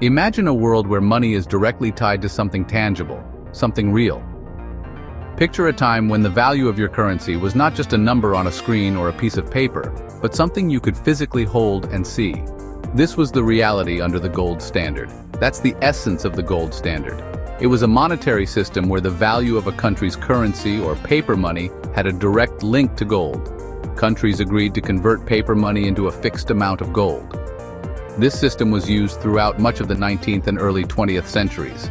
Imagine a world where money is directly tied to something tangible, something real. Picture a time when the value of your currency was not just a number on a screen or a piece of paper, but something you could physically hold and see. This was the reality under the gold standard. That's the essence of the gold standard. It was a monetary system where the value of a country's currency or paper money had a direct link to gold. Countries agreed to convert paper money into a fixed amount of gold. This system was used throughout much of the 19th and early 20th centuries.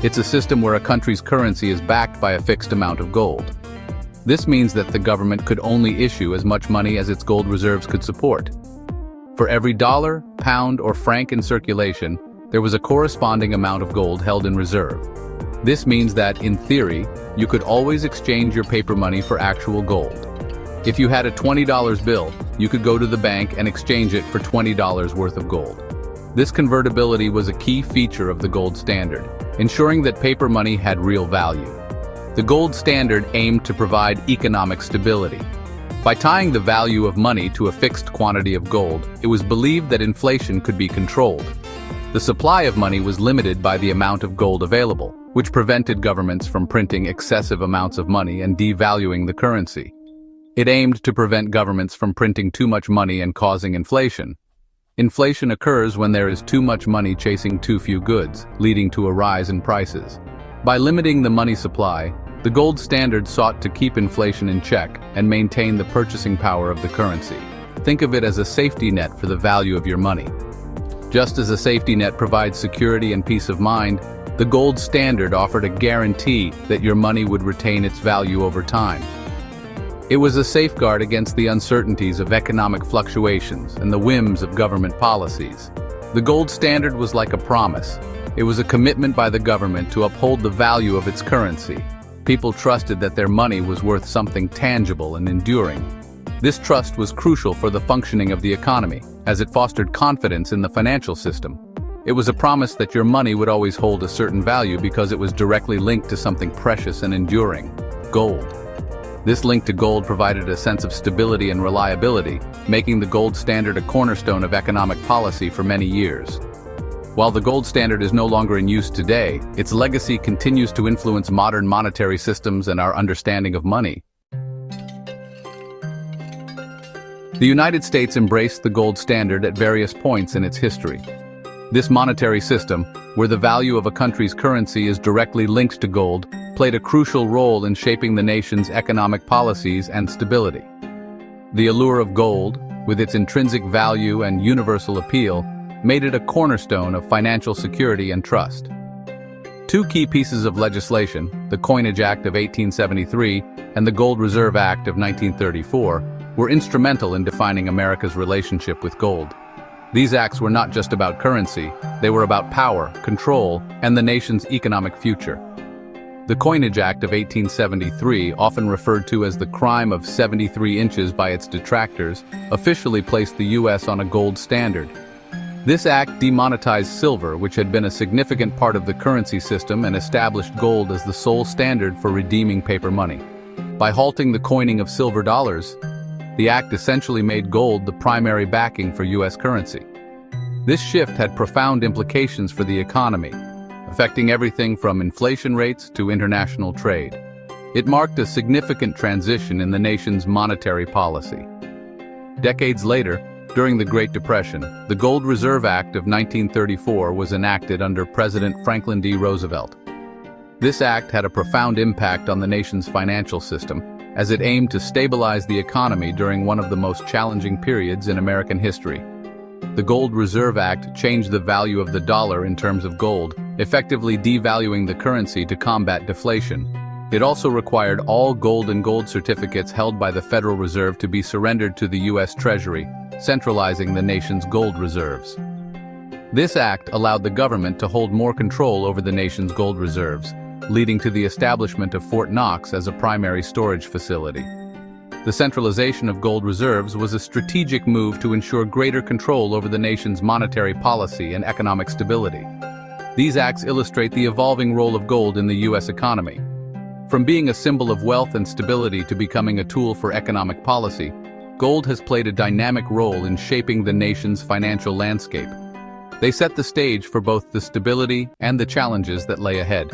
It's a system where a country's currency is backed by a fixed amount of gold. This means that the government could only issue as much money as its gold reserves could support. For every dollar, pound, or franc in circulation, there was a corresponding amount of gold held in reserve. This means that, in theory, you could always exchange your paper money for actual gold. If you had a $20 bill, you could go to the bank and exchange it for $20 worth of gold. This convertibility was a key feature of the gold standard, ensuring that paper money had real value. The gold standard aimed to provide economic stability. By tying the value of money to a fixed quantity of gold, it was believed that inflation could be controlled. The supply of money was limited by the amount of gold available, which prevented governments from printing excessive amounts of money and devaluing the currency. It aimed to prevent governments from printing too much money and causing inflation. Inflation occurs when there is too much money chasing too few goods, leading to a rise in prices. By limiting the money supply, the gold standard sought to keep inflation in check and maintain the purchasing power of the currency. Think of it as a safety net for the value of your money. Just as a safety net provides security and peace of mind, the gold standard offered a guarantee that your money would retain its value over time. It was a safeguard against the uncertainties of economic fluctuations and the whims of government policies. The gold standard was like a promise. It was a commitment by the government to uphold the value of its currency. People trusted that their money was worth something tangible and enduring. This trust was crucial for the functioning of the economy, as it fostered confidence in the financial system. It was a promise that your money would always hold a certain value because it was directly linked to something precious and enduring: gold. This link to gold provided a sense of stability and reliability, making the gold standard a cornerstone of economic policy for many years. While the gold standard is no longer in use today, its legacy continues to influence modern monetary systems and our understanding of money. The United States embraced the gold standard at various points in its history. This monetary system, where the value of a country's currency is directly linked to gold, played a crucial role in shaping the nation's economic policies and stability. The allure of gold, with its intrinsic value and universal appeal, made it a cornerstone of financial security and trust. Two key pieces of legislation, the Coinage Act of 1873 and the Gold Reserve Act of 1934, were instrumental in defining America's relationship with gold. These acts were not just about currency, they were about power, control, and the nation's economic future. The Coinage Act of 1873, often referred to as the crime of 73 inches by its detractors, officially placed the U.S. on a gold standard. This act demonetized silver, which had been a significant part of the currency system, and established gold as the sole standard for redeeming paper money. By halting the coining of silver dollars, the act essentially made gold the primary backing for U.S. currency. This shift had profound implications for the economy, affecting everything from inflation rates to international trade. It marked a significant transition in the nation's monetary policy. Decades later, during the Great Depression, the Gold Reserve Act of 1934 was enacted under President Franklin D. Roosevelt. This act had a profound impact on the nation's financial system, as it aimed to stabilize the economy during one of the most challenging periods in American history. The Gold Reserve Act changed the value of the dollar in terms of gold, effectively devaluing the currency to combat deflation. It also required all gold and gold certificates held by the Federal Reserve to be surrendered to the U.S. Treasury, centralizing the nation's gold reserves. This act allowed the government to hold more control over the nation's gold reserves, leading to the establishment of Fort Knox as a primary storage facility. The centralization of gold reserves was a strategic move to ensure greater control over the nation's monetary policy and economic stability. These acts illustrate the evolving role of gold in the U.S. economy. From being a symbol of wealth and stability to becoming a tool for economic policy, gold has played a dynamic role in shaping the nation's financial landscape. They set the stage for both the stability and the challenges that lay ahead.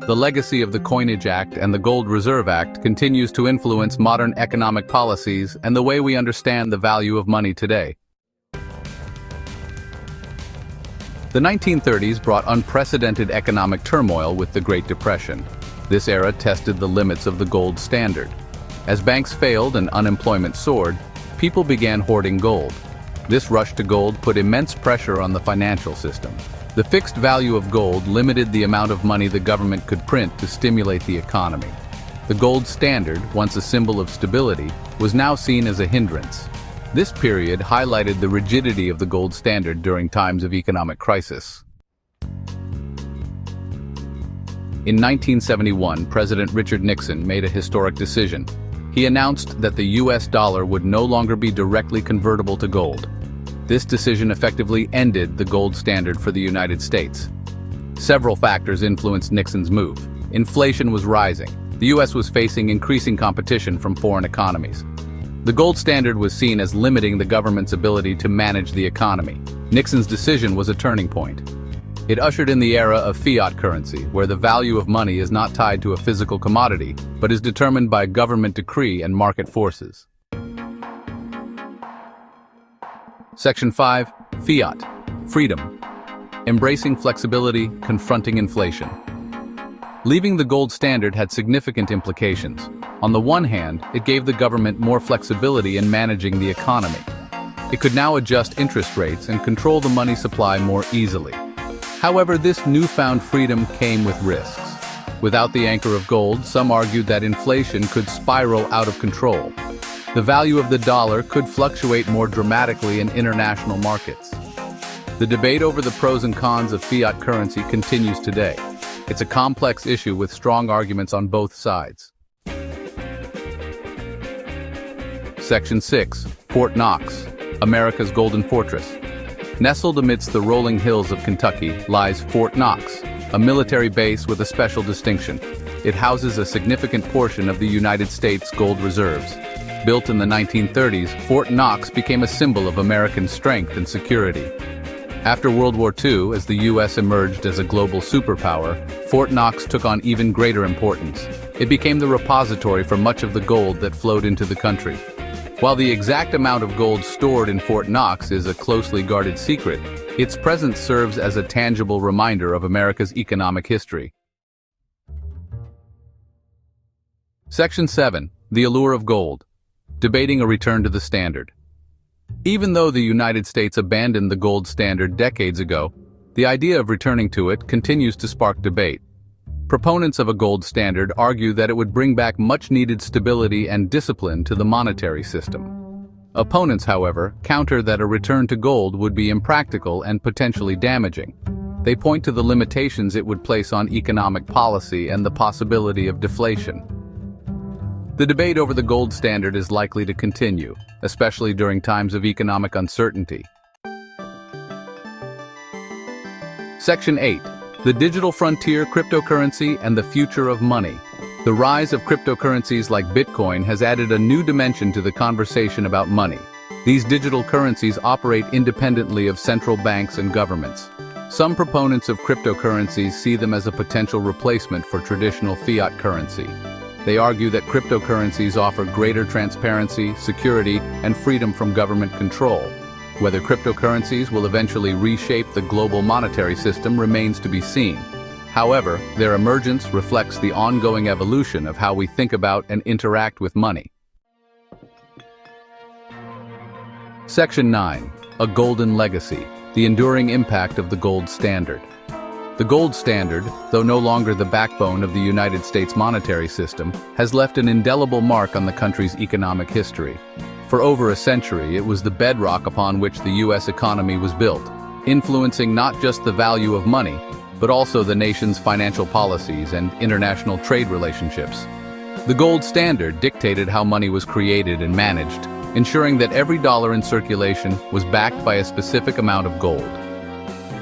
The legacy of the Coinage Act and the Gold Reserve Act continues to influence modern economic policies and the way we understand the value of money today. The 1930s brought unprecedented economic turmoil with the Great Depression. This era tested the limits of the gold standard. As banks failed and unemployment soared, people began hoarding gold. This rush to gold put immense pressure on the financial system. The fixed value of gold limited the amount of money the government could print to stimulate the economy. The gold standard, once a symbol of stability, was now seen as a hindrance. This period highlighted the rigidity of the gold standard during times of economic crisis. In 1971, President Richard Nixon made a historic decision. He announced that the US dollar would no longer be directly convertible to gold. This decision effectively ended the gold standard for the United States. Several factors influenced Nixon's move. Inflation was rising. The US was facing increasing competition from foreign economies. The gold standard was seen as limiting the government's ability to manage the economy. Nixon's decision was a turning point. It ushered in the era of fiat currency, where the value of money is not tied to a physical commodity, but is determined by government decree and market forces. Section 5. Fiat. Freedom. Embracing flexibility, confronting inflation. Leaving the gold standard had significant implications. On the one hand, it gave the government more flexibility in managing the economy. It could now adjust interest rates and control the money supply more easily. However, this newfound freedom came with risks. Without the anchor of gold, some argued that inflation could spiral out of control. The value of the dollar could fluctuate more dramatically in international markets. The debate over the pros and cons of fiat currency continues today. It's a complex issue with strong arguments on both sides. Section 6. Fort Knox, America's Golden Fortress. Nestled amidst the rolling hills of Kentucky lies Fort Knox, a military base with a special distinction. It houses a significant portion of the United States gold reserves. Built in the 1930s, Fort Knox became a symbol of American strength and security. After World War II, as the U.S. emerged as a global superpower, Fort Knox took on even greater importance. It became the repository for much of the gold that flowed into the country. While the exact amount of gold stored in Fort Knox is a closely guarded secret, its presence serves as a tangible reminder of America's economic history. Section 7. The Allure of Gold. Debating a return to the standard. Even though the United States abandoned the gold standard decades ago, the idea of returning to it continues to spark debate. Proponents of a gold standard argue that it would bring back much-needed stability and discipline to the monetary system. Opponents, however, counter that a return to gold would be impractical and potentially damaging. They point to the limitations it would place on economic policy and the possibility of deflation. The debate over the gold standard is likely to continue, especially during times of economic uncertainty. Section 8. The Digital Frontier, Cryptocurrency, and the Future of Money. The rise of cryptocurrencies like Bitcoin has added a new dimension to the conversation about money. These digital currencies operate independently of central banks and governments. Some proponents of cryptocurrencies see them as a potential replacement for traditional fiat currency. They argue that cryptocurrencies offer greater transparency, security, and freedom from government control. Whether cryptocurrencies will eventually reshape the global monetary system remains to be seen. However, their emergence reflects the ongoing evolution of how we think about and interact with money. Section 9. A Golden Legacy. The enduring impact of the gold standard. The gold standard, though no longer the backbone of the United States monetary system, has left an indelible mark on the country's economic history. For over a century, it was the bedrock upon which the U.S. economy was built, influencing not just the value of money, but also the nation's financial policies and international trade relationships. The gold standard dictated how money was created and managed, ensuring that every dollar in circulation was backed by a specific amount of gold.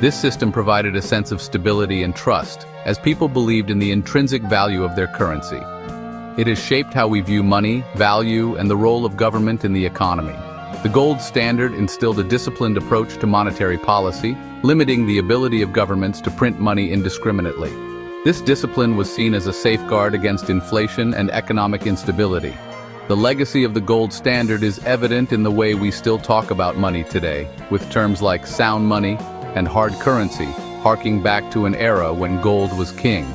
This system provided a sense of stability and trust, as people believed in the intrinsic value of their currency. It has shaped how we view money, value, and the role of government in the economy. The gold standard instilled a disciplined approach to monetary policy, limiting the ability of governments to print money indiscriminately. This discipline was seen as a safeguard against inflation and economic instability. The legacy of the gold standard is evident in the way we still talk about money today, with terms like sound money and hard currency harking back to an era when gold was king.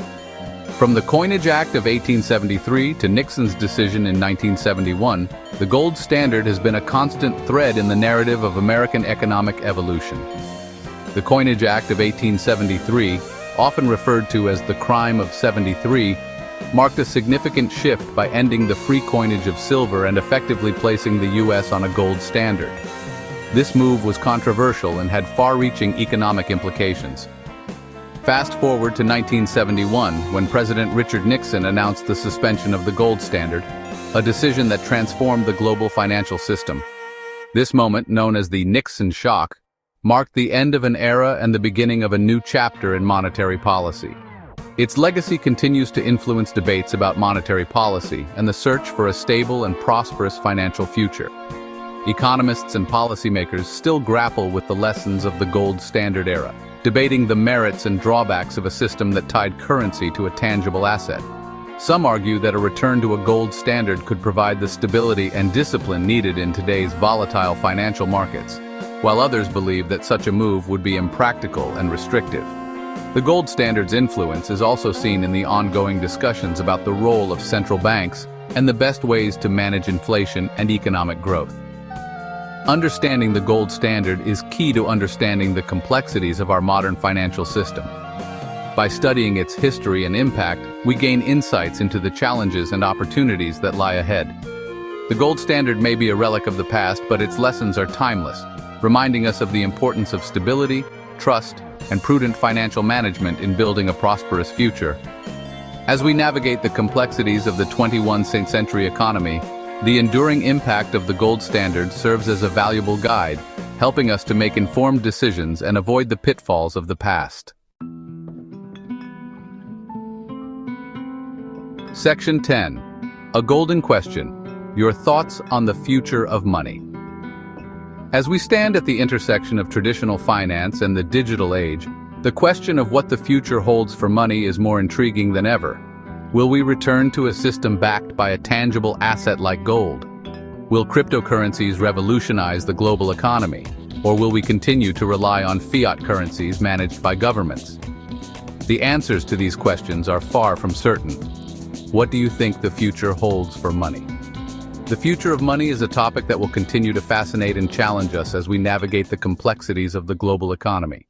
From the Coinage Act of 1873 to Nixon's decision in 1971, the gold standard has been a constant thread in the narrative of American economic evolution. The Coinage Act of 1873, often referred to as the Crime of 73, marked a significant shift by ending the free coinage of silver and effectively placing the U.S. on a gold standard. This move was controversial and had far-reaching economic implications. Fast forward to 1971, when President Richard Nixon announced the suspension of the gold standard, a decision that transformed the global financial system. This moment, known as the Nixon Shock, marked the end of an era and the beginning of a new chapter in monetary policy. Its legacy continues to influence debates about monetary policy and the search for a stable and prosperous financial future. Economists and policymakers still grapple with the lessons of the gold standard era, debating the merits and drawbacks of a system that tied currency to a tangible asset. Some argue that a return to a gold standard could provide the stability and discipline needed in today's volatile financial markets, while others believe that such a move would be impractical and restrictive. The gold standard's influence is also seen in the ongoing discussions about the role of central banks and the best ways to manage inflation and economic growth. Understanding the gold standard is key to understanding the complexities of our modern financial system. By studying its history and impact, we gain insights into the challenges and opportunities that lie ahead. The gold standard may be a relic of the past, but its lessons are timeless, reminding us of the importance of stability, trust, and prudent financial management in building a prosperous future. As we navigate the complexities of the 21st century economy, the enduring impact of the gold standard serves as a valuable guide, helping us to make informed decisions and avoid the pitfalls of the past. Section 10. A Golden Question: Your thoughts on the future of money. As we stand at the intersection of traditional finance and the digital age, the question of what the future holds for money is more intriguing than ever. Will we return to a system backed by a tangible asset like gold? Will cryptocurrencies revolutionize the global economy? Or will we continue to rely on fiat currencies managed by governments? The answers to these questions are far from certain. What do you think the future holds for money? The future of money is a topic that will continue to fascinate and challenge us as we navigate the complexities of the global economy.